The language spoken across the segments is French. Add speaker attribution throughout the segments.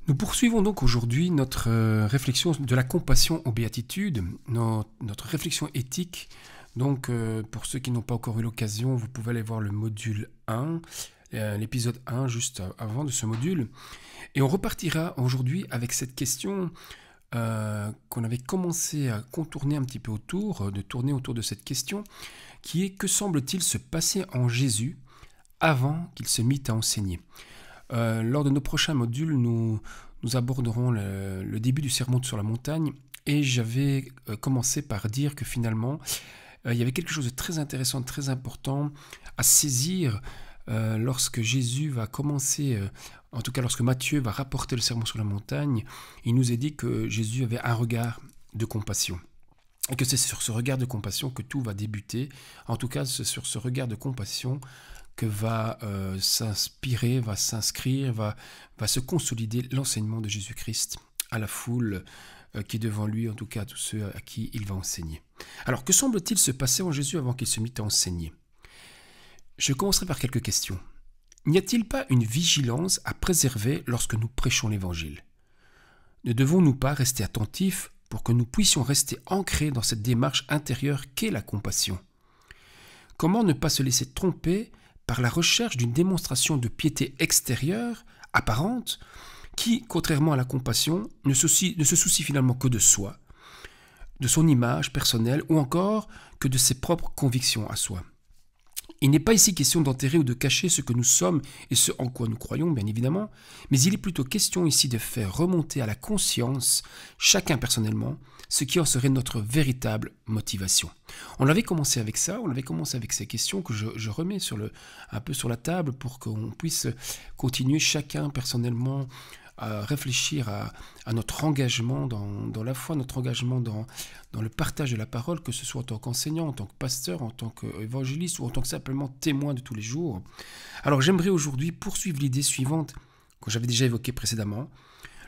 Speaker 1: Nous poursuivons donc aujourd'hui notre réflexion de la compassion aux béatitudes, notre réflexion éthique. Donc, pour ceux qui n'ont pas encore eu l'occasion, vous pouvez aller voir le module 1, l'épisode 1 juste avant de ce module. Et on repartira aujourd'hui avec cette question qu'on avait commencé à contourner un petit peu autour, de tourner autour de cette question, qui est: que semble-t-il se passer en Jésus avant qu'il se mît à enseigner? Lors de nos prochains modules, nous aborderons le début du sermon sur la montagne, et j'avais commencé par dire que finalement, il y avait quelque chose de très intéressant, de très important à saisir lorsque Jésus va commencer, en tout cas lorsque Matthieu va rapporter le sermon sur la montagne. Il nous est dit que Jésus avait un regard de compassion. Et que c'est sur ce regard de compassion que tout va débuter. En tout cas, c'est sur ce regard de compassion que va s'inspirer, va s'inscrire, va se consolider l'enseignement de Jésus-Christ à la foule qui est devant lui, en tout cas à tous ceux à qui il va enseigner. Alors, que semble-t-il se passer en Jésus avant qu'il se mît à enseigner? Je commencerai par quelques questions. N'y a-t-il pas une vigilance à préserver lorsque nous prêchons l'Évangile? Ne devons-nous pas rester attentifs pour que nous puissions rester ancrés dans cette démarche intérieure qu'est la compassion? Comment ne pas se laisser tromper par la recherche d'une démonstration de piété extérieure, apparente, qui, contrairement à la compassion, ne se soucie finalement que de soi, de son image personnelle ou encore que de ses propres convictions à soi? Il n'est pas ici question d'enterrer ou de cacher ce que nous sommes et ce en quoi nous croyons, bien évidemment, mais il est plutôt question ici de faire remonter à la conscience, chacun personnellement, ce qui en serait notre véritable motivation. On avait commencé avec ça, on avait commencé avec ces questions que je remets un peu sur la table pour qu'on puisse continuer chacun personnellement à réfléchir à notre engagement dans la foi, notre engagement dans le partage de la parole, que ce soit en tant qu'enseignant, en tant que pasteur, en tant qu'évangéliste ou en tant que simplement témoin de tous les jours. Alors j'aimerais aujourd'hui poursuivre l'idée suivante que j'avais déjà évoquée précédemment.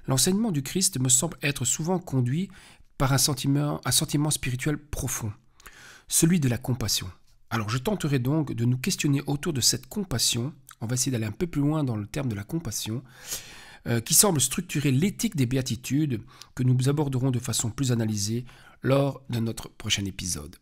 Speaker 1: L'enseignement du Christ me semble être souvent conduit par un sentiment spirituel profond, celui de la compassion. Alors je tenterai donc de nous questionner autour de cette compassion. On va essayer d'aller un peu plus loin dans le terme de la compassion, qui semble structurer l'éthique des béatitudes, que nous aborderons de façon plus analysée lors de notre prochain épisode.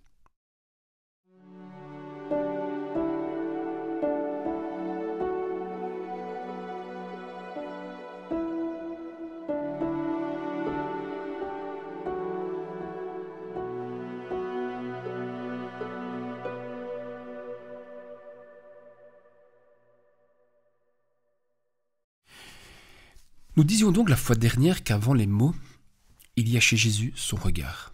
Speaker 1: Nous disions donc la fois dernière qu'avant les mots, il y a chez Jésus son regard.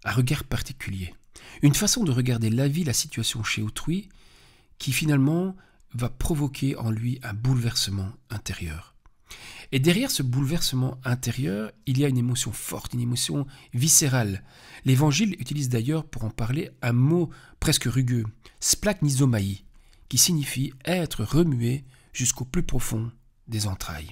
Speaker 1: Un regard particulier. Une façon de regarder la vie, la situation chez autrui, qui finalement va provoquer en lui un bouleversement intérieur. Et derrière ce bouleversement intérieur, il y a une émotion forte, une émotion viscérale. L'Évangile utilise d'ailleurs pour en parler un mot presque rugueux, splagchnizomaï, qui signifie être remué jusqu'au plus profond des entrailles.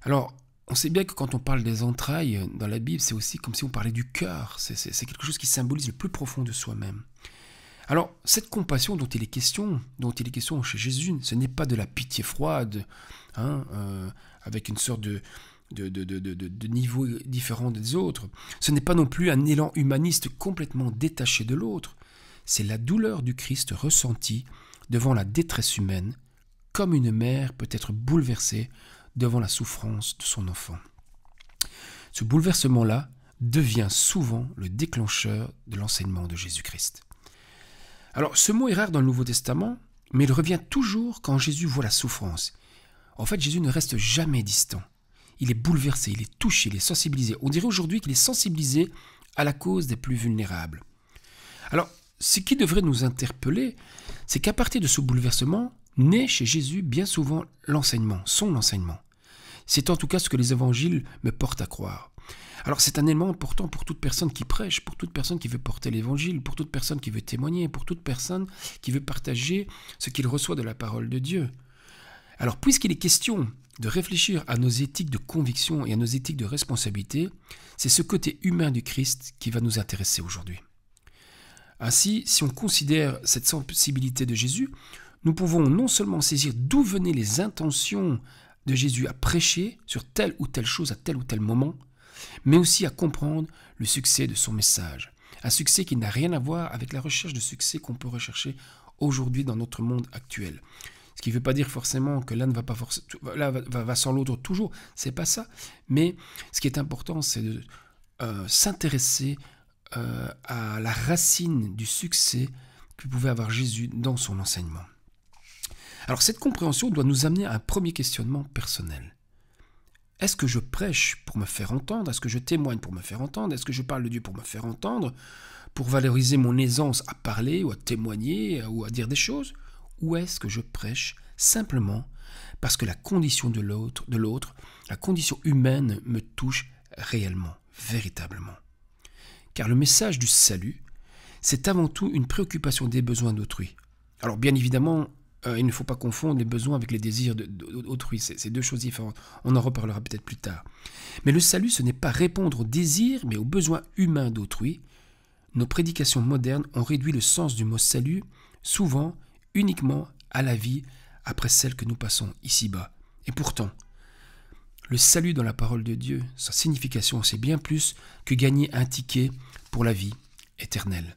Speaker 1: Alors, on sait bien que quand on parle des entrailles dans la Bible, c'est aussi comme si on parlait du cœur. C'est quelque chose qui symbolise le plus profond de soi-même. Alors, cette compassion dont il est question chez Jésus, ce n'est pas de la pitié froide, avec une sorte de niveau différent des autres. Ce n'est pas non plus un élan humaniste complètement détaché de l'autre. C'est la douleur du Christ ressentie devant la détresse humaine, comme une mère peut être bouleversée devant la souffrance de son enfant. Ce bouleversement-là devient souvent le déclencheur de l'enseignement de Jésus-Christ. Alors, ce mot est rare dans le Nouveau Testament, mais il revient toujours quand Jésus voit la souffrance. En fait, Jésus ne reste jamais distant. Il est bouleversé, il est touché, il est sensibilisé. On dirait aujourd'hui qu'il est sensibilisé à la cause des plus vulnérables. Alors, ce qui devrait nous interpeller, c'est qu'à partir de ce bouleversement, naît chez Jésus bien souvent l'enseignement, son enseignement. C'est en tout cas ce que les évangiles me portent à croire. Alors c'est un élément important pour toute personne qui prêche, pour toute personne qui veut porter l'évangile, pour toute personne qui veut témoigner, pour toute personne qui veut partager ce qu'il reçoit de la parole de Dieu. Alors puisqu'il est question de réfléchir à nos éthiques de conviction et à nos éthiques de responsabilité, c'est ce côté humain du Christ qui va nous intéresser aujourd'hui. Ainsi, si on considère cette sensibilité de Jésus, nous pouvons non seulement saisir d'où venaient les intentions de Jésus à prêcher sur telle ou telle chose à tel ou tel moment, mais aussi à comprendre le succès de son message. Un succès qui n'a rien à voir avec la recherche de succès qu'on peut rechercher aujourd'hui dans notre monde actuel. Ce qui ne veut pas dire forcément que l'un ne va pas va sans l'autre toujours, c'est pas ça. Mais ce qui est important, c'est de s'intéresser à la racine du succès que pouvait avoir Jésus dans son enseignement. Alors cette compréhension doit nous amener à un premier questionnement personnel. Est-ce que je prêche pour me faire entendre? Est-ce que je témoigne pour me faire entendre? Est-ce que je parle de Dieu pour me faire entendre? Pour valoriser mon aisance à parler ou à témoigner ou à dire des choses? Ou est-ce que je prêche simplement parce que la condition de l'autre, la condition humaine me touche réellement, véritablement? Car le message du salut, c'est avant tout une préoccupation des besoins d'autrui. Alors bien évidemment, il ne faut pas confondre les besoins avec les désirs d'autrui, c'est deux choses différentes. On en reparlera peut-être plus tard. Mais le salut, ce n'est pas répondre aux désirs, mais aux besoins humains d'autrui. Nos prédications modernes ont réduit le sens du mot salut, souvent uniquement à la vie après celle que nous passons ici-bas. Et pourtant, le salut dans la parole de Dieu, sa signification, c'est bien plus que gagner un ticket pour la vie éternelle.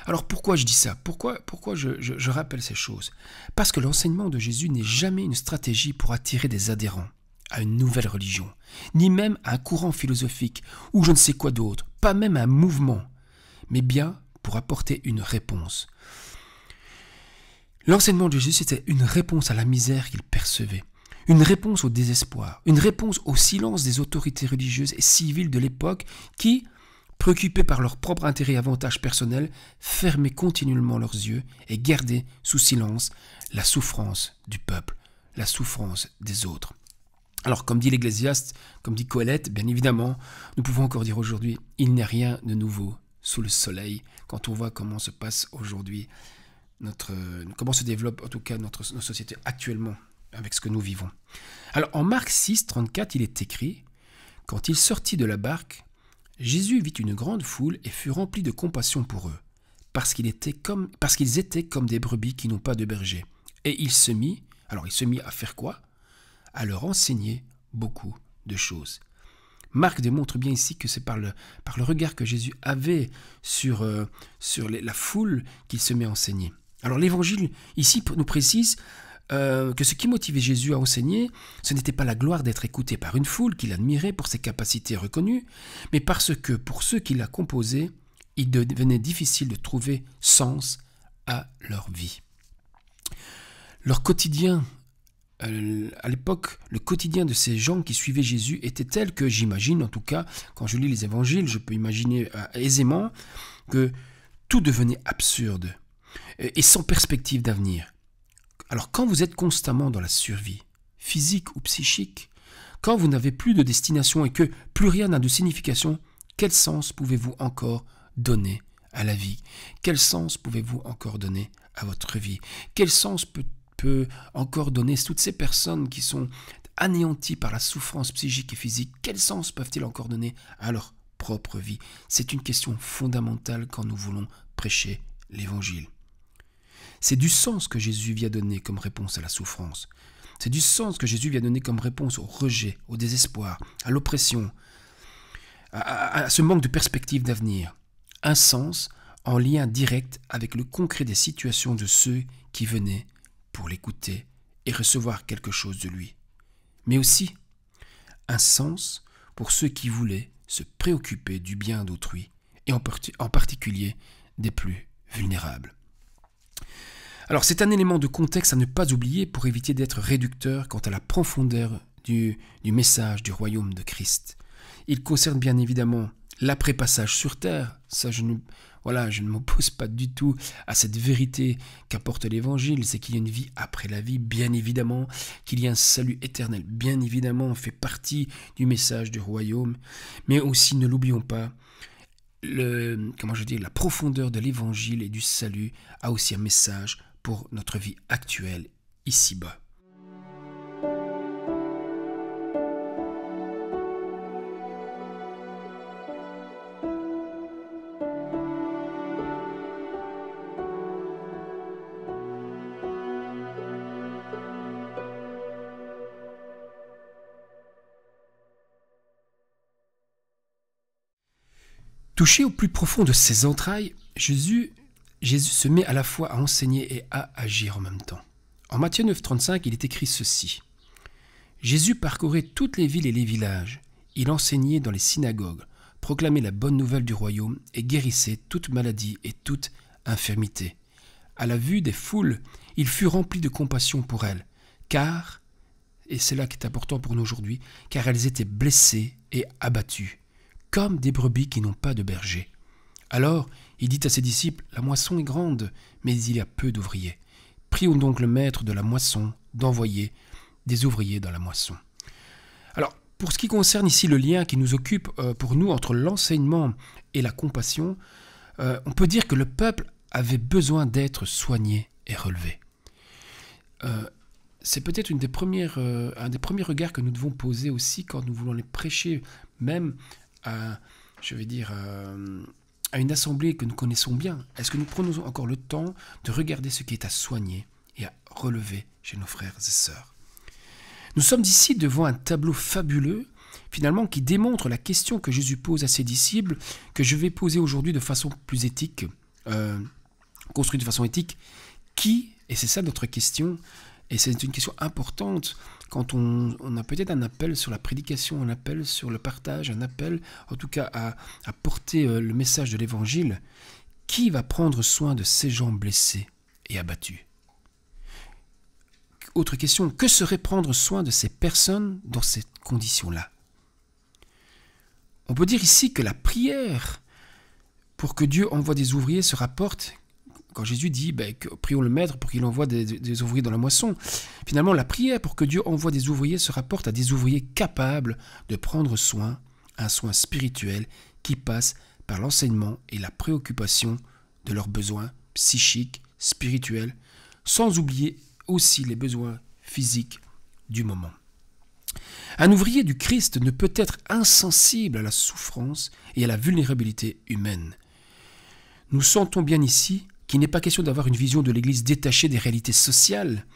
Speaker 1: Alors pourquoi je dis ça? Pourquoi je rappelle ces choses? Parce que l'enseignement de Jésus n'est jamais une stratégie pour attirer des adhérents à une nouvelle religion, ni même à un courant philosophique, ou je ne sais quoi d'autre, pas même à un mouvement, mais bien pour apporter une réponse. L'enseignement de Jésus, c'était une réponse à la misère qu'il percevait, une réponse au désespoir, une réponse au silence des autorités religieuses et civiles de l'époque qui, préoccupés par leur propre intérêt et avantages personnels, fermaient continuellement leurs yeux et gardaient sous silence la souffrance du peuple, la souffrance des autres. Alors, comme dit l'Ecclésiaste, comme dit Colette, bien évidemment, nous pouvons encore dire aujourd'hui, il n'y a rien de nouveau sous le soleil, quand on voit comment se passe aujourd'hui, comment se développe en tout cas notre société actuellement avec ce que nous vivons. Alors, en Marc 6, 34, il est écrit, « Quand il sortit de la barque, Jésus vit une grande foule et fut rempli de compassion pour eux, parce qu'ils étaient comme des brebis qui n'ont pas de berger. Et il se mit à faire quoi? À leur enseigner beaucoup de choses. » Marc démontre bien ici que c'est par le regard que Jésus avait sur la foule qu'il se met à enseigner. Alors l'évangile ici nous précise que ce qui motivait Jésus à enseigner, ce n'était pas la gloire d'être écouté par une foule qu'il admirait pour ses capacités reconnues, mais parce que pour ceux qui la composaient, il devenait difficile de trouver sens à leur vie. Leur quotidien, à l'époque, le quotidien de ces gens qui suivaient Jésus était tel que j'imagine, en tout cas, quand je lis les évangiles, je peux imaginer aisément que tout devenait absurde et sans perspective d'avenir. Alors quand vous êtes constamment dans la survie, physique ou psychique, quand vous n'avez plus de destination et que plus rien n'a de signification, quel sens pouvez-vous encore donner à la vie? Quel sens pouvez-vous encore donner à votre vie? Quel sens peut encore donner toutes ces personnes qui sont anéanties par la souffrance psychique et physique? Quel sens peuvent-ils encore donner à leur propre vie? C'est une question fondamentale quand nous voulons prêcher l'Évangile. C'est du sens que Jésus vient donner comme réponse à la souffrance. C'est du sens que Jésus vient donner comme réponse au rejet, au désespoir, à l'oppression, à ce manque de perspective d'avenir. Un sens en lien direct avec le concret des situations de ceux qui venaient pour l'écouter et recevoir quelque chose de lui. Mais aussi un sens pour ceux qui voulaient se préoccuper du bien d'autrui, et en particulier des plus vulnérables. Alors c'est un élément de contexte à ne pas oublier pour éviter d'être réducteur quant à la profondeur du message du royaume de Christ. Il concerne bien évidemment l'après-passage sur terre. Ça, je ne m'oppose pas du tout à cette vérité qu'apporte l'Évangile, c'est qu'il y a une vie après la vie, bien évidemment, qu'il y a un salut éternel, bien évidemment, fait partie du message du royaume, mais aussi, ne l'oublions pas, la profondeur de l'Évangile et du salut a aussi un message pour notre vie actuelle, ici-bas. Touché au plus profond de ses entrailles, Jésus se met à la fois à enseigner et à agir en même temps. En Matthieu 9,35, il est écrit ceci. Jésus parcourait toutes les villes et les villages. Il enseignait dans les synagogues, proclamait la bonne nouvelle du royaume et guérissait toute maladie et toute infirmité. À la vue des foules, il fut rempli de compassion pour elles, car, et c'est là qui est important pour nous aujourd'hui, car elles étaient blessées et abattues, comme des brebis qui n'ont pas de berger. Alors, il dit à ses disciples, « La moisson est grande, mais il y a peu d'ouvriers. Prions donc le maître de la moisson d'envoyer des ouvriers dans la moisson. » Alors, pour ce qui concerne ici le lien qui nous occupe pour nous entre l'enseignement et la compassion, on peut dire que le peuple avait besoin d'être soigné et relevé. C'est peut-être un des premiers regards que nous devons poser aussi quand nous voulons les prêcher, même à, à une assemblée que nous connaissons bien. Est-ce que nous prenons encore le temps de regarder ce qui est à soigner et à relever chez nos frères et sœurs? Nous sommes ici devant un tableau fabuleux, finalement, qui démontre la question que Jésus pose à ses disciples, que je vais poser aujourd'hui de façon plus éthique, construite de façon éthique. Qui, et c'est ça notre question, et c'est une question importante, quand on a peut-être un appel sur la prédication, un appel sur le partage, un appel en tout cas à porter le message de l'évangile, qui va prendre soin de ces gens blessés et abattus? Autre question, que serait prendre soin de ces personnes dans ces conditions-là? On peut dire ici que la prière pour que Dieu envoie des ouvriers se rapporte, quand Jésus dit prions le Maître pour qu'il envoie des ouvriers dans la moisson, finalement la prière pour que Dieu envoie des ouvriers se rapporte à des ouvriers capables de prendre soin, un soin spirituel qui passe par l'enseignement et la préoccupation de leurs besoins psychiques, spirituels, sans oublier aussi les besoins physiques du moment. Un ouvrier du Christ ne peut être insensible à la souffrance et à la vulnérabilité humaine. Nous sentons bien ici qu'il n'est pas question d'avoir une vision de l'Église détachée des réalités sociales,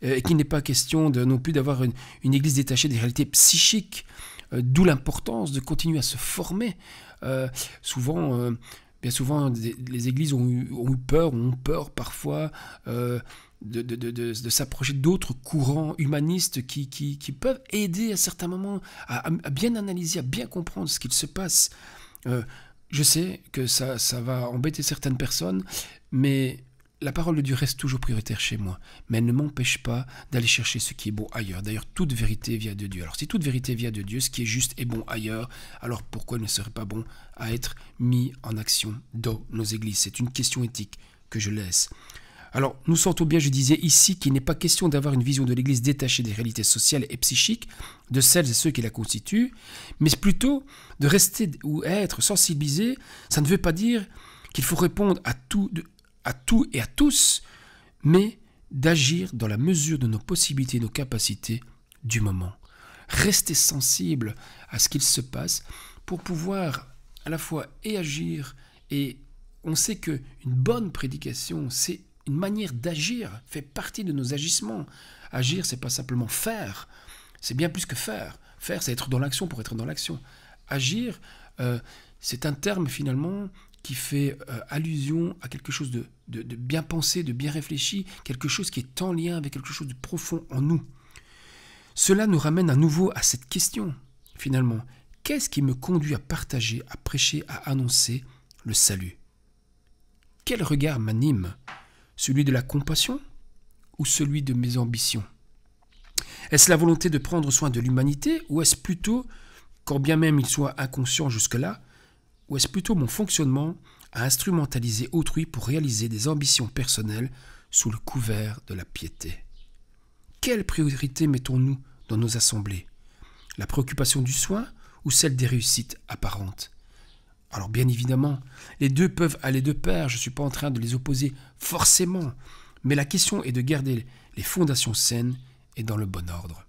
Speaker 1: et qu'il n'est pas question non plus d'avoir une Église détachée des réalités psychiques, d'où l'importance de continuer à se former. Bien souvent, les Églises ont peur parfois de s'approcher d'autres courants humanistes qui peuvent aider à certains moments à bien analyser, à bien comprendre ce qu'il se passe. Je sais que ça va embêter certaines personnes, mais la parole de Dieu reste toujours prioritaire chez moi. Mais elle ne m'empêche pas d'aller chercher ce qui est bon ailleurs. D'ailleurs, toute vérité vient de Dieu. Alors si toute vérité vient de Dieu, ce qui est juste est bon ailleurs, alors pourquoi ne serait pas bon à être mis en action dans nos églises? C'est une question éthique que je laisse. Alors, nous sentons bien, je disais ici, qu'il n'est pas question d'avoir une vision de l'Église détachée des réalités sociales et psychiques de celles et ceux qui la constituent, mais plutôt de rester ou être sensibilisé. Ça ne veut pas dire qu'il faut répondre à tout et à tous, mais d'agir dans la mesure de nos possibilités et nos capacités du moment. Rester sensible à ce qu'il se passe pour pouvoir à la fois et agir, et on sait qu'une bonne prédication, c'est une manière d'agir, fait partie de nos agissements. Agir, c'est pas simplement faire, c'est bien plus que faire. Faire, c'est être dans l'action pour être dans l'action. Agir, c'est un terme finalement qui fait allusion à quelque chose de bien pensé, de bien réfléchi, quelque chose qui est en lien avec quelque chose de profond en nous. Cela nous ramène à nouveau à cette question, finalement. Qu'est-ce qui me conduit à partager, à prêcher, à annoncer le salut? Quel regard m'anime? Celui de la compassion ou celui de mes ambitions? Est-ce la volonté de prendre soin de l'humanité, ou est-ce plutôt, quand bien même il soit inconscient jusque-là, ou est-ce plutôt mon fonctionnement à instrumentaliser autrui pour réaliser des ambitions personnelles sous le couvert de la piété? Quelle priorité mettons-nous dans nos assemblées? La préoccupation du soin ou celle des réussites apparentes? Alors bien évidemment, les deux peuvent aller de pair, je ne suis pas en train de les opposer forcément, mais la question est de garder les fondations saines et dans le bon ordre.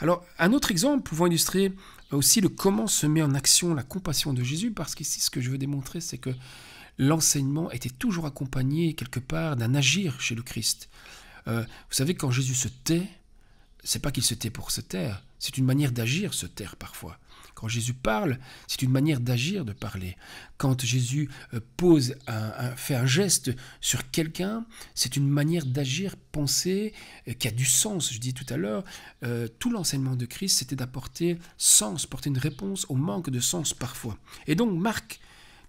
Speaker 1: Alors, un autre exemple pouvant illustrer aussi le comment se met en action la compassion de Jésus, parce qu'ici, ce que je veux démontrer, c'est que l'enseignement était toujours accompagné, quelque part, d'un agir chez le Christ. Vous savez, quand Jésus se tait, c'est pas qu'il se tait pour se taire, c'est une manière d'agir, se taire parfois. Quand Jésus parle, c'est une manière d'agir, de parler. Quand Jésus fait un geste sur quelqu'un, c'est une manière d'agir, penser, qui a du sens. Je dis tout à l'heure, tout l'enseignement de Christ, c'était d'apporter sens, porter une réponse au manque de sens parfois. Et donc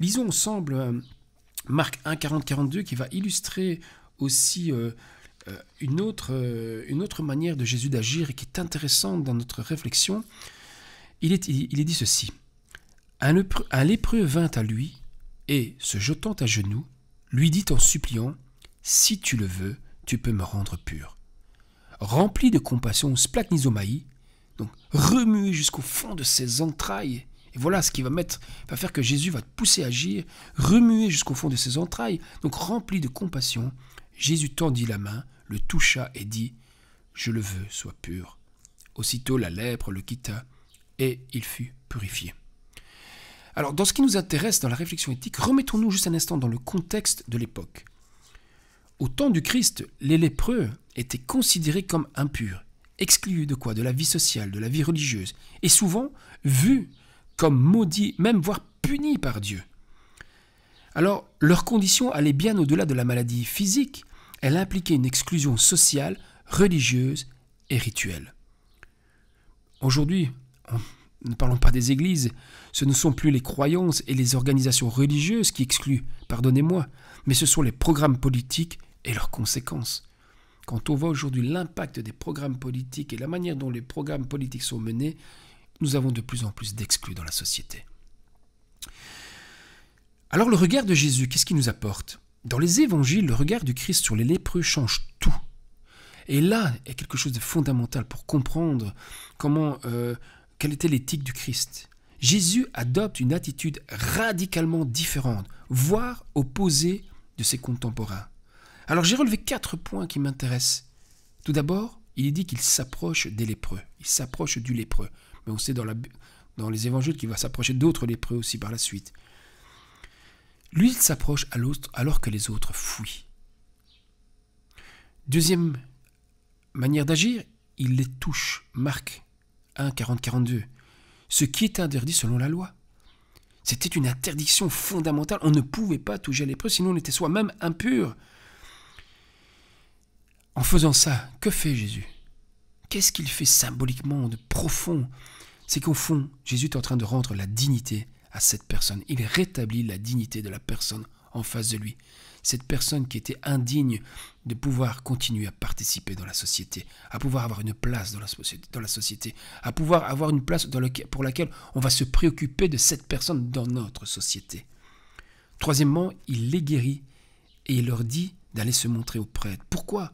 Speaker 1: lisons ensemble Marc 1, 40-42, qui va illustrer aussi une autre manière de Jésus d'agir et qui est intéressante dans notre réflexion. Il est dit ceci. Un lépreux vint à lui et, se jetant à genoux, lui dit en suppliant, « Si tu le veux, tu peux me rendre pur. » Rempli de compassion, splachnizomaï, donc remué jusqu'au fond de ses entrailles. Et voilà ce qui va faire que Jésus va te pousser à agir, remué jusqu'au fond de ses entrailles. Donc rempli de compassion, Jésus tendit la main, le toucha et dit, « Je le veux, sois pur. » Aussitôt la lèpre le quitta et il fut purifié. Alors, dans ce qui nous intéresse dans la réflexion éthique, remettons-nous juste un instant dans le contexte de l'époque. Au temps du Christ, les lépreux étaient considérés comme impurs, exclus de quoi? De la vie sociale, de la vie religieuse, et souvent vus comme maudits, même voire punis par Dieu. Alors, leur condition allait bien au-delà de la maladie physique, elle impliquait une exclusion sociale, religieuse et rituelle. Aujourd'hui, ne parlons pas des églises, ce ne sont plus les croyances et les organisations religieuses qui excluent, pardonnez-moi, mais ce sont les programmes politiques et leurs conséquences. Quand on voit aujourd'hui l'impact des programmes politiques et la manière dont les programmes politiques sont menés, nous avons de plus en plus d'exclus dans la société. Alors le regard de Jésus, qu'est-ce qu'il nous apporte? Dans les évangiles, le regard du Christ sur les lépreux change tout. Et là est quelque chose de fondamental pour comprendre quelle était l'éthique du Christ. Jésus adopte une attitude radicalement différente, voire opposée de ses contemporains. Alors j'ai relevé 4 points qui m'intéressent. Tout d'abord, il est dit qu'il s'approche des lépreux. Il s'approche du lépreux. Mais on sait dans les évangiles qu'il va s'approcher d'autres lépreux aussi par la suite. Lui, il s'approche alors que les autres fuient. Deuxième manière d'agir, il les touche. Marc 1, 40-42. Ce qui est interdit selon la loi. C'était une interdiction fondamentale. On ne pouvait pas toucher les lépreux, sinon on était soi-même impur. En faisant ça, que fait Jésus? Qu'est-ce qu'il fait symboliquement de profond? C'est qu'au fond, Jésus est en train de rendre la dignité à cette personne. Il rétablit la dignité de la personne en face de lui. Cette personne qui était indigne de pouvoir continuer à participer dans la société, à pouvoir avoir une place dans la société, à pouvoir avoir une place pour laquelle on va se préoccuper de cette personne dans notre société. Troisièmement, il les guérit et il leur dit d'aller se montrer aux prêtres. Pourquoi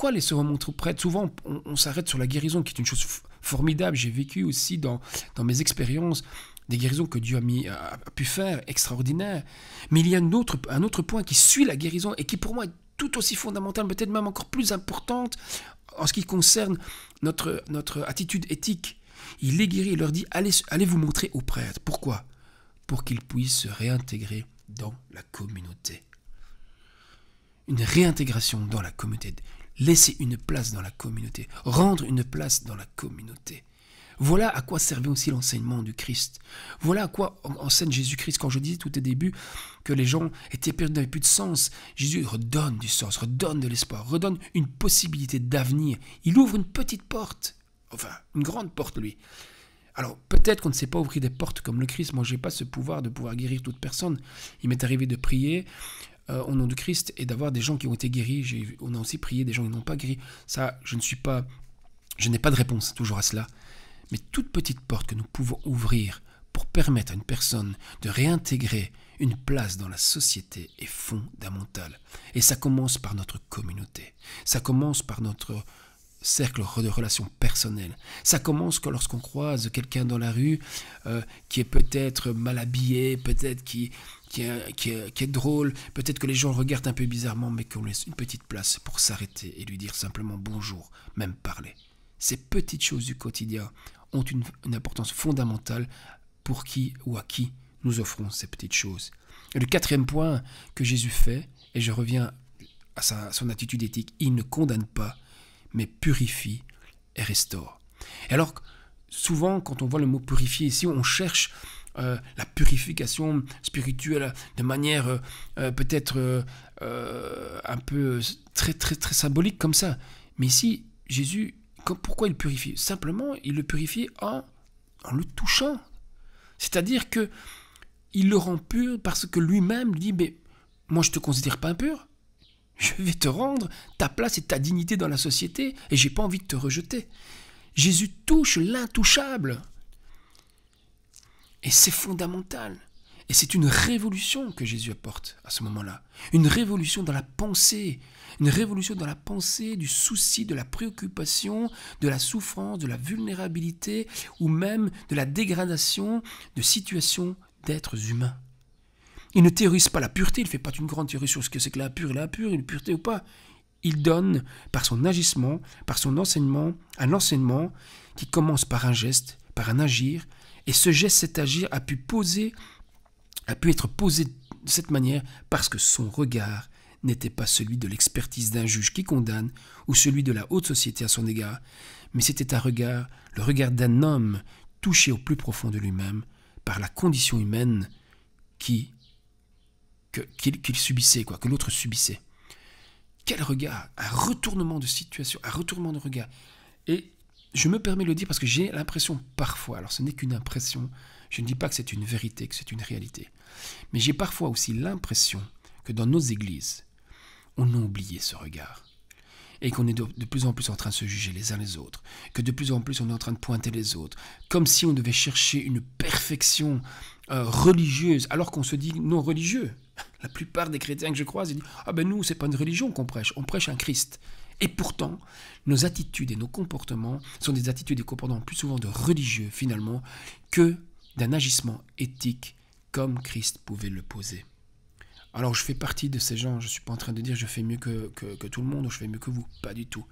Speaker 1: aller se montrer aux prêtres? Souvent, on s'arrête sur la guérison, qui est une chose formidable. J'ai vécu aussi dans mes expériences des guérisons que Dieu a pu faire, extraordinaires. Mais il y a un autre point qui suit la guérison et qui pour moi est tout aussi fondamental, peut-être même encore plus importante en ce qui concerne notre attitude éthique. Il les guérit et leur dit allez vous montrer aux prêtres. Pourquoi? Pour qu'ils puissent se réintégrer dans la communauté. Une réintégration dans la communauté. Laisser une place dans la communauté. Rendre une place dans la communauté. Voilà à quoi servait aussi l'enseignement du Christ. Voilà à quoi enseigne Jésus-Christ. Quand je disais tout au début que les gens étaient perdus, n'avaient plus de sens, Jésus redonne du sens, redonne de l'espoir, redonne une possibilité d'avenir. Il ouvre une petite porte, enfin une grande porte lui. Alors peut-être qu'on ne sait pas ouvrir des portes comme le Christ. Moi je n'ai pas ce pouvoir de pouvoir guérir toute personne. Il m'est arrivé de prier au nom du Christ et d'avoir des gens qui ont été guéris. On a aussi prié des gens qui n'ont pas guéri. Ça, je n'ai pas de réponse toujours à cela. Mais toute petite porte que nous pouvons ouvrir pour permettre à une personne de réintégrer une place dans la société est fondamentale. Et ça commence par notre communauté. Ça commence par notre cercle de relations personnelles. Ça commence lorsqu'on croise quelqu'un dans la rue qui est peut-être mal habillé, peut-être qui est drôle, peut-être que les gens le regardent un peu bizarrement, mais qu'on laisse une petite place pour s'arrêter et lui dire simplement bonjour, même parler. Ces petites choses du quotidien ont une importance fondamentale pour qui ou à qui nous offrons ces petites choses. Et le quatrième point que Jésus fait, et je reviens à son attitude éthique, il ne condamne pas, mais purifie et restaure. Et alors, souvent, quand on voit le mot purifier ici, on cherche la purification spirituelle de manière peut-être un peu très, très, très symbolique comme ça. Mais ici, Jésus, pourquoi il purifie? Simplement, il le purifie en le touchant. C'est-à-dire que il le rend pur parce que lui-même dit, mais moi je ne te considère pas impur. Je vais te rendre ta place et ta dignité dans la société et j'ai pas envie de te rejeter. Jésus touche l'intouchable. Et c'est fondamental. Et c'est une révolution que Jésus apporte à ce moment-là. Une révolution dans la pensée. Une révolution dans la pensée du souci, de la préoccupation, de la souffrance, de la vulnérabilité ou même de la dégradation de situations d'êtres humains. Il ne théorise pas la pureté, il ne fait pas une grande théorie sur ce que c'est que l'impur, une pureté ou pas. Il donne par son agissement, par son enseignement, un enseignement qui commence par un geste, par un agir, et ce geste, cet agir a pu être posé de cette manière parce que son regard n'était pas celui de l'expertise d'un juge qui condamne ou celui de la haute société à son égard, mais c'était un regard, le regard d'un homme touché au plus profond de lui-même par la condition humaine qu'il subissait, que l'autre subissait. Quel regard, un retournement de situation, un retournement de regard. Et je me permets de le dire parce que j'ai l'impression parfois, alors ce n'est qu'une impression, je ne dis pas que c'est une vérité, que c'est une réalité, mais j'ai parfois aussi l'impression que dans nos églises, on a oublié ce regard. Et qu'on est de plus en plus en train de se juger les uns les autres, que de plus en plus on est en train de pointer les autres, comme si on devait chercher une perfection religieuse, alors qu'on se dit non religieux. La plupart des chrétiens que je croise, ils disent « Ah ben nous, c'est pas une religion qu'on prêche, on prêche un Christ ». Et pourtant, nos attitudes et nos comportements sont des attitudes et comportements plus souvent de religieux, finalement, que d'un agissement éthique comme Christ pouvait le poser. Alors je fais partie de ces gens, je ne suis pas en train de dire je fais mieux que tout le monde ou je fais mieux que vous, pas du tout.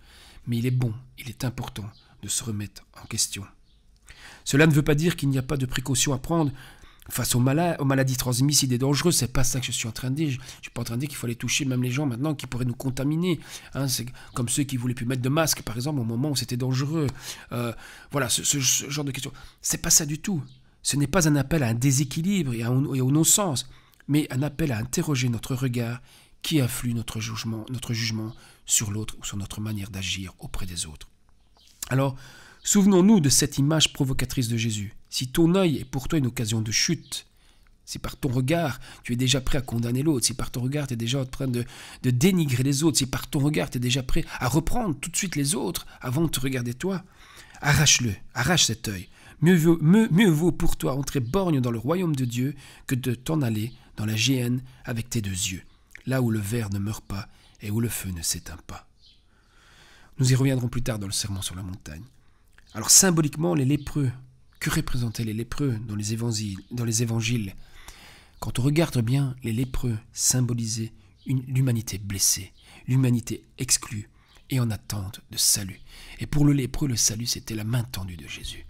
Speaker 1: Mais il est bon, il est important de se remettre en question. Cela ne veut pas dire qu'il n'y a pas de précautions à prendre face aux maladies transmissibles et dangereuses, c'est pas ça que je suis en train de dire. Je ne suis pas en train de dire qu'il faut aller toucher même les gens maintenant qui pourraient nous contaminer. Hein, c'est comme ceux qui ne voulaient plus mettre de masque, par exemple, au moment où c'était dangereux. Voilà, ce genre de questions. C'est pas ça du tout. Ce n'est pas un appel à un déséquilibre et au non-sens, mais un appel à interroger notre regard qui influe notre jugement sur l'autre ou sur notre manière d'agir auprès des autres. Alors, souvenons-nous de cette image provocatrice de Jésus. Si ton œil est pour toi une occasion de chute, si par ton regard tu es déjà prêt à condamner l'autre, si par ton regard tu es déjà en train de dénigrer les autres, si par ton regard tu es déjà prêt à reprendre tout de suite les autres avant de te regarder toi, arrache-le, arrache cet œil. Mieux vaut pour toi entrer borgne dans le royaume de Dieu que de t'en aller dans la géhenne avec tes deux yeux, là où le ver ne meurt pas et où le feu ne s'éteint pas. Nous y reviendrons plus tard dans le sermon sur la montagne. Alors symboliquement, les lépreux, que représentaient les lépreux dans les évangiles? Quand on regarde bien, les lépreux symbolisaient l'humanité blessée, l'humanité exclue et en attente de salut. Et pour le lépreux, le salut, c'était la main tendue de Jésus.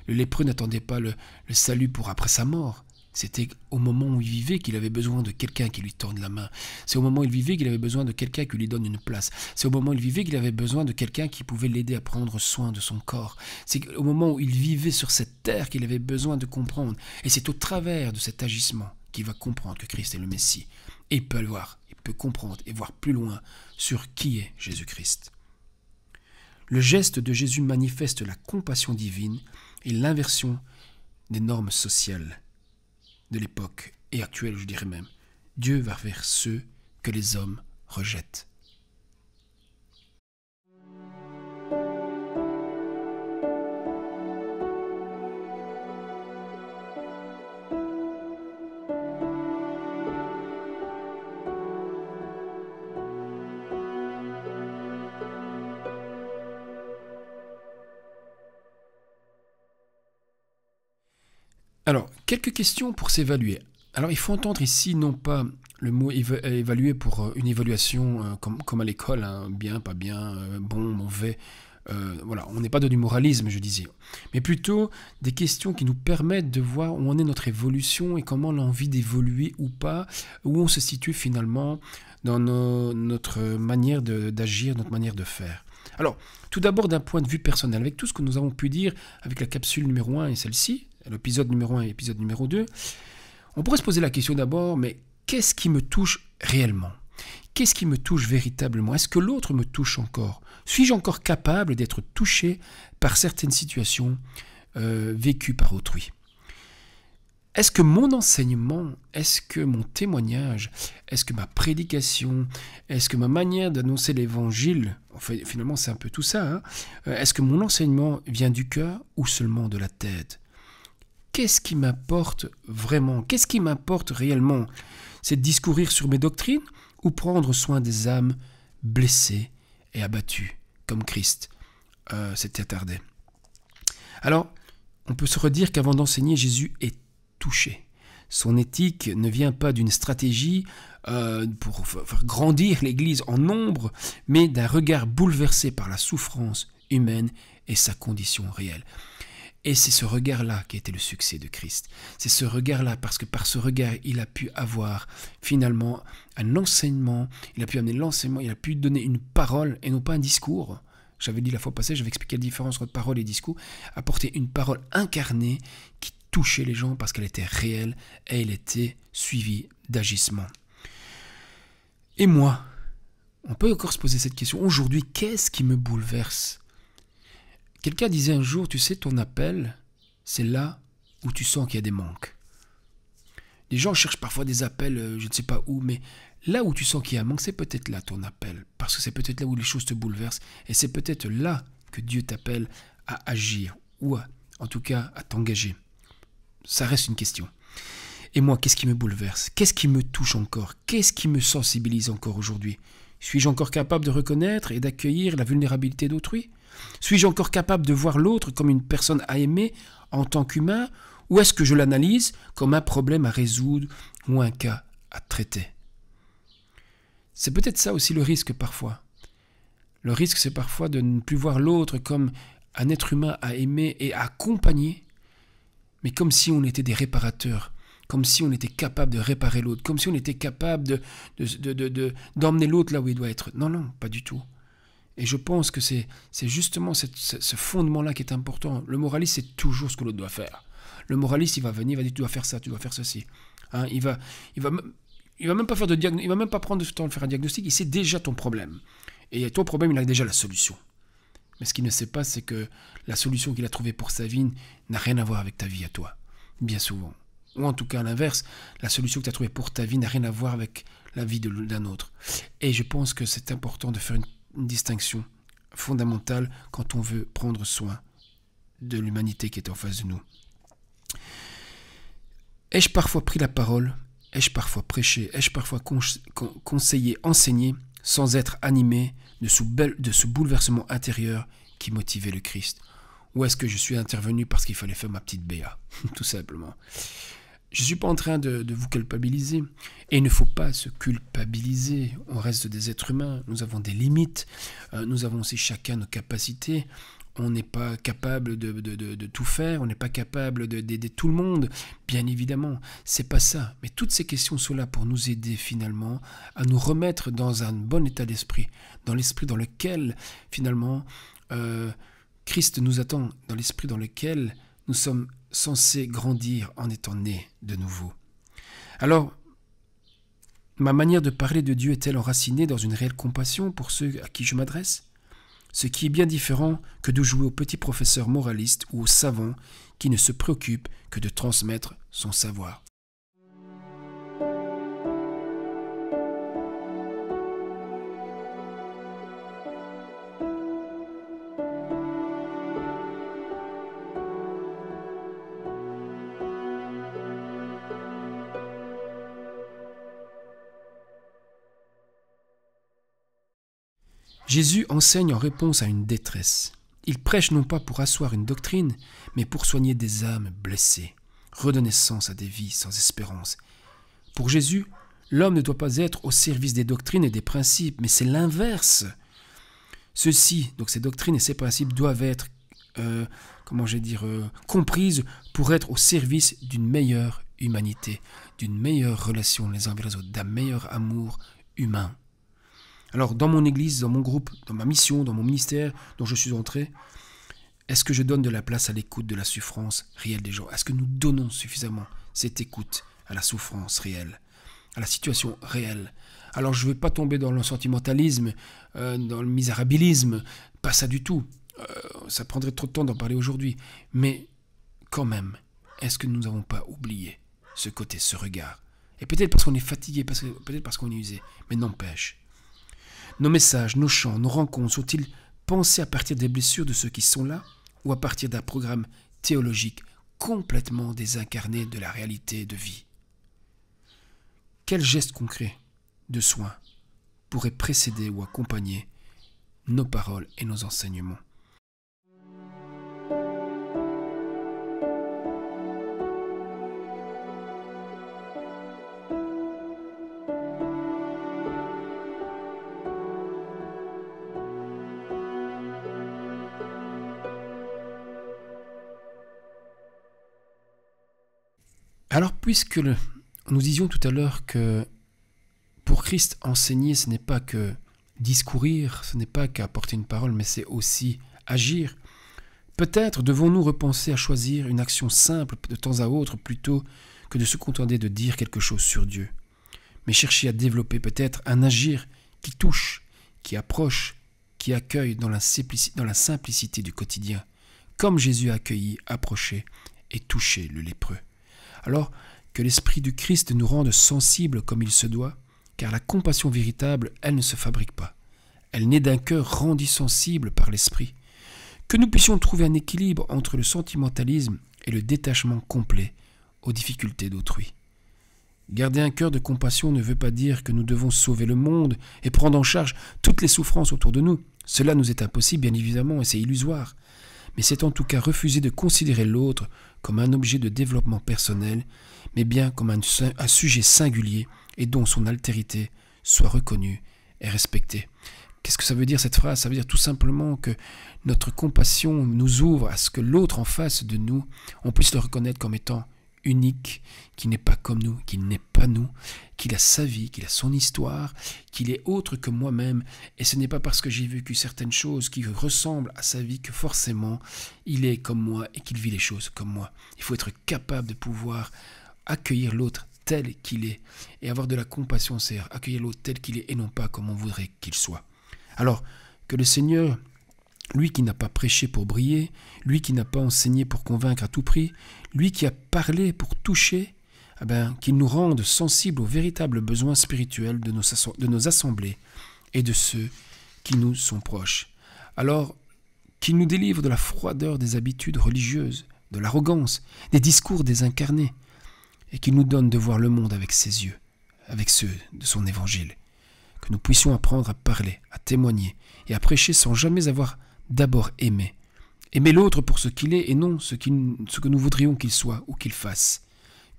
Speaker 1: Le lépreux n'attendait pas le salut pour après sa mort. C'était au moment où il vivait qu'il avait besoin de quelqu'un qui lui tende la main. C'est au moment où il vivait qu'il avait besoin de quelqu'un qui lui donne une place. C'est au moment où il vivait qu'il avait besoin de quelqu'un qui pouvait l'aider à prendre soin de son corps. C'est au moment où il vivait sur cette terre qu'il avait besoin de comprendre. Et c'est au travers de cet agissement qu'il va comprendre que Christ est le Messie. Et il peut comprendre et voir plus loin sur qui est Jésus-Christ. Le geste de Jésus manifeste la compassion divine et l'inversion des normes sociales de l'époque et actuelle, je dirais même. Dieu va vers ceux que les hommes rejettent. Alors, quelques questions pour s'évaluer. Alors, il faut entendre ici non pas le mot évaluer pour une évaluation comme à l'école, hein, bien, pas bien, bon, mauvais, Voilà, on n'est pas dans du moralisme, je disais, mais plutôt des questions qui nous permettent de voir où en est notre évolution et comment on a envie d'évoluer ou pas, où on se situe finalement dans notre manière d'agir, notre manière de faire. Alors, tout d'abord d'un point de vue personnel, avec tout ce que nous avons pu dire avec la capsule numéro 1 et celle-ci, l'épisode numéro 1 et l'épisode numéro 2, on pourrait se poser la question d'abord, mais qu'est-ce qui me touche réellement ? Qu'est-ce qui me touche véritablement? Est-ce que l'autre me touche encore? Suis-je encore capable d'être touché par certaines situations vécues par autrui? Est-ce que mon enseignement, est-ce que mon témoignage, est-ce que ma prédication, est-ce que ma manière d'annoncer l'évangile, enfin, finalement c'est un peu tout ça, hein, est-ce que mon enseignement vient du cœur ou seulement de la tête? Qu'est-ce qui m'importe vraiment? Qu'est-ce qui m'importe réellement? C'est de discourir sur mes doctrines ou prendre soin des âmes blessées et abattues, comme Christ s'était attardé. Alors, on peut se redire qu'avant d'enseigner, Jésus est touché. Son éthique ne vient pas d'une stratégie pour faire grandir l'Église en nombre, mais d'un regard bouleversé par la souffrance humaine et sa condition réelle. Et c'est ce regard-là qui a été le succès de Christ. C'est ce regard-là, parce que par ce regard, il a pu avoir finalement un enseignement, il a pu amener l'enseignement, il a pu donner une parole et non pas un discours. J'avais dit la fois passée, j'avais expliqué la différence entre parole et discours, apporter une parole incarnée qui touchait les gens parce qu'elle était réelle et elle était suivie d'agissement. Et moi, on peut encore se poser cette question. Aujourd'hui, qu'est-ce qui me bouleverse ? Quelqu'un disait un jour, tu sais, ton appel, c'est là où tu sens qu'il y a des manques. Les gens cherchent parfois des appels, je ne sais pas où, mais là où tu sens qu'il y a un manque, c'est peut-être là ton appel. Parce que c'est peut-être là où les choses te bouleversent. Et c'est peut-être là que Dieu t'appelle à agir, ou en tout cas à t'engager. Ça reste une question. Et moi, qu'est-ce qui me bouleverse? Qu'est-ce qui me touche encore? Qu'est-ce qui me sensibilise encore aujourd'hui? Suis-je encore capable de reconnaître et d'accueillir la vulnérabilité d'autrui? Suis-je encore capable de voir l'autre comme une personne à aimer en tant qu'humain, ou est-ce que je l'analyse comme un problème à résoudre ou un cas à traiter? C'est peut-être ça aussi le risque parfois. Le risque, c'est parfois de ne plus voir l'autre comme un être humain à aimer et à accompagner, mais comme si on était des réparateurs, comme si on était capable de réparer l'autre, comme si on était capable d'emmener l'autre là où il doit être. Non, non, pas du tout. Et je pense que c'est justement ce fondement-là qui est important. Le moraliste, c'est toujours ce que l'autre doit faire. Le moraliste, il va venir, il va dire, tu dois faire ça, tu dois faire ceci. Hein, il va même pas faire de diagnostic, il va même pas prendre le temps de faire un diagnostic, il sait déjà ton problème. Et ton problème, il a déjà la solution. Mais ce qu'il ne sait pas, c'est que la solution qu'il a trouvée pour sa vie n'a rien à voir avec ta vie à toi, bien souvent. Ou en tout cas, à l'inverse, la solution que tu as trouvée pour ta vie n'a rien à voir avec la vie d'un autre. Et je pense que c'est important de faire une distinction fondamentale quand on veut prendre soin de l'humanité qui est en face de nous. Ai-je parfois pris la parole? Ai-je parfois prêché? Ai-je parfois conseillé, enseigné, sans être animé de ce bouleversement intérieur qui motivait le Christ? Ou est-ce que je suis intervenu parce qu'il fallait faire ma petite béa? Tout simplement. Je ne suis pas en train de vous culpabiliser. Et il ne faut pas se culpabiliser. On reste des êtres humains. Nous avons des limites. Nous avons aussi chacun nos capacités. On n'est pas capable de tout faire. On n'est pas capable d'aider tout le monde. Bien évidemment, c'est pas ça. Mais toutes ces questions sont là pour nous aider finalement à nous remettre dans un bon état d'esprit. Dans l'esprit dans lequel finalement Christ nous attend. Dans l'esprit dans lequel nous sommes censés grandir en étant nés de nouveau. Alors, ma manière de parler de Dieu est-elle enracinée dans une réelle compassion pour ceux à qui je m'adresse? Ce qui est bien différent que de jouer au petit professeur moraliste ou au savant qui ne se préoccupe que de transmettre son savoir. Jésus enseigne en réponse à une détresse. Il prêche non pas pour asseoir une doctrine, mais pour soigner des âmes blessées, redonner sens à des vies sans espérance. Pour Jésus, l'homme ne doit pas être au service des doctrines et des principes, mais c'est l'inverse. Ceci, donc ces doctrines et ces principes doivent être, comprises pour être au service d'une meilleure humanité, d'une meilleure relation les uns avec les autres, d'un meilleur amour humain. Alors, dans mon église, dans mon groupe, dans ma mission, dans mon ministère dont je suis entré, est-ce que je donne de la place à l'écoute de la souffrance réelle des gens? Est-ce que nous donnons suffisamment cette écoute à la souffrance réelle, à la situation réelle? Alors, je ne veux pas tomber dans le sentimentalisme, dans le misérabilisme, pas ça du tout. Ça prendrait trop de temps d'en parler aujourd'hui. Mais quand même, est-ce que nous n'avons pas oublié ce côté, ce regard? Et peut-être parce qu'on est fatigué, peut-être parce qu'on est usé, mais n'empêche. Nos messages, nos chants, nos rencontres sont-ils pensés à partir des blessures de ceux qui sont là ou à partir d'un programme théologique complètement désincarné de la réalité de vie? Quel geste concret de soin pourrait précéder ou accompagner nos paroles et nos enseignements? Alors, nous disions tout à l'heure que pour Christ, enseigner, ce n'est pas que discourir, ce n'est pas qu'apporter une parole, mais c'est aussi agir. Peut-être devons-nous repenser à choisir une action simple de temps à autre plutôt que de se contenter de dire quelque chose sur Dieu, mais chercher à développer peut-être un agir qui touche, qui approche, qui accueille dans la simplicité du quotidien, comme Jésus a accueilli, approché et touché le lépreux. Alors que l'Esprit du Christ nous rende sensibles comme il se doit, car la compassion véritable, elle ne se fabrique pas. Elle naît d'un cœur rendu sensible par l'Esprit. Que nous puissions trouver un équilibre entre le sentimentalisme et le détachement complet aux difficultés d'autrui. Garder un cœur de compassion ne veut pas dire que nous devons sauver le monde et prendre en charge toutes les souffrances autour de nous. Cela nous est impossible, bien évidemment, et c'est illusoire. Mais c'est en tout cas refuser de considérer l'autre comme un objet de développement personnel, mais bien comme un sujet singulier et dont son altérité soit reconnue et respectée. Qu'est-ce que ça veut dire cette phrase? Ça veut dire tout simplement que notre compassion nous ouvre à ce que l'autre en face de nous, on puisse le reconnaître comme étant unique, qui n'est pas comme nous, qui n'est pas nous, qu'il a sa vie, qu'il a son histoire, qu'il est autre que moi-même. Et ce n'est pas parce que j'ai vécu certaines choses qui ressemblent à sa vie que forcément il est comme moi et qu'il vit les choses comme moi. Il faut être capable de pouvoir accueillir l'autre tel qu'il est et avoir de la compassion, c'est-à-dire accueillir l'autre tel qu'il est et non pas comme on voudrait qu'il soit. Alors que le Seigneur, lui qui n'a pas prêché pour briller, lui qui n'a pas enseigné pour convaincre à tout prix, lui qui a parlé pour toucher, qu'il nous rende sensibles aux véritables besoins spirituels de nos assemblées et de ceux qui nous sont proches. Alors qu'il nous délivre de la froideur des habitudes religieuses, de l'arrogance, des discours désincarnés, et qu'il nous donne de voir le monde avec ses yeux, avec ceux de son évangile, que nous puissions apprendre à parler, à témoigner et à prêcher sans jamais avoir d'abord aimé. Aimer l'autre pour ce qu'il est et non ce que nous voudrions qu'il soit ou qu'il fasse.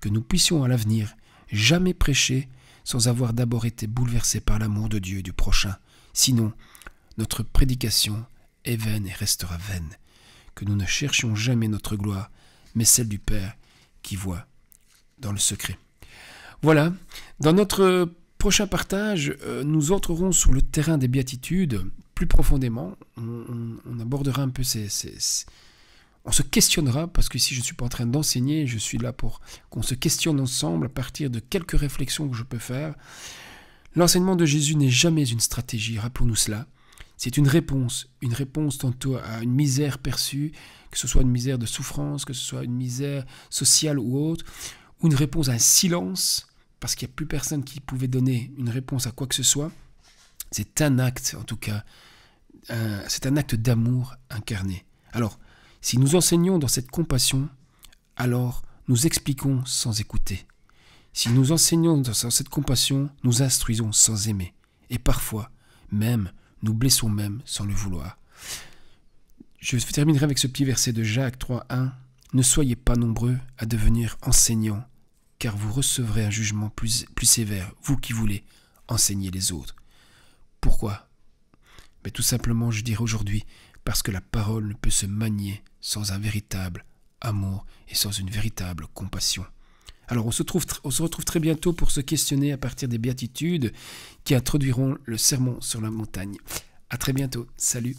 Speaker 1: Que nous puissions à l'avenir jamais prêcher sans avoir d'abord été bouleversés par l'amour de Dieu et du prochain. Sinon, notre prédication est vaine et restera vaine. Que nous ne cherchions jamais notre gloire, mais celle du Père qui voit dans le secret. Voilà, dans notre prochain partage, nous entrerons sur le terrain des béatitudes plus profondément. On abordera un peu on se questionnera, parce que si je ne suis pas en train d'enseigner, je suis là pour qu'on se questionne ensemble à partir de quelques réflexions que je peux faire. L'enseignement de Jésus n'est jamais une stratégie, rappelons-nous cela. C'est une réponse tantôt à une misère perçue, que ce soit une misère de souffrance, que ce soit une misère sociale ou autre, ou une réponse à un silence, parce qu'il n'y a plus personne qui pouvait donner une réponse à quoi que ce soit. C'est un acte, en tout cas, c'est un acte d'amour incarné. Alors, si nous enseignons dans cette compassion, alors nous expliquons sans écouter. Si nous enseignons dans cette compassion, nous instruisons sans aimer. Et parfois, même, nous blessons même sans le vouloir. Je terminerai avec ce petit verset de Jacques 3:1. « Ne soyez pas nombreux à devenir enseignants, car vous recevrez un jugement plus sévère, vous qui voulez enseigner les autres. » Pourquoi? Mais tout simplement, je dirais aujourd'hui, parce que la parole ne peut se manier sans un véritable amour et sans une véritable compassion. Alors on se retrouve très bientôt pour se questionner à partir des béatitudes qui introduiront le sermon sur la montagne. À très bientôt, salut.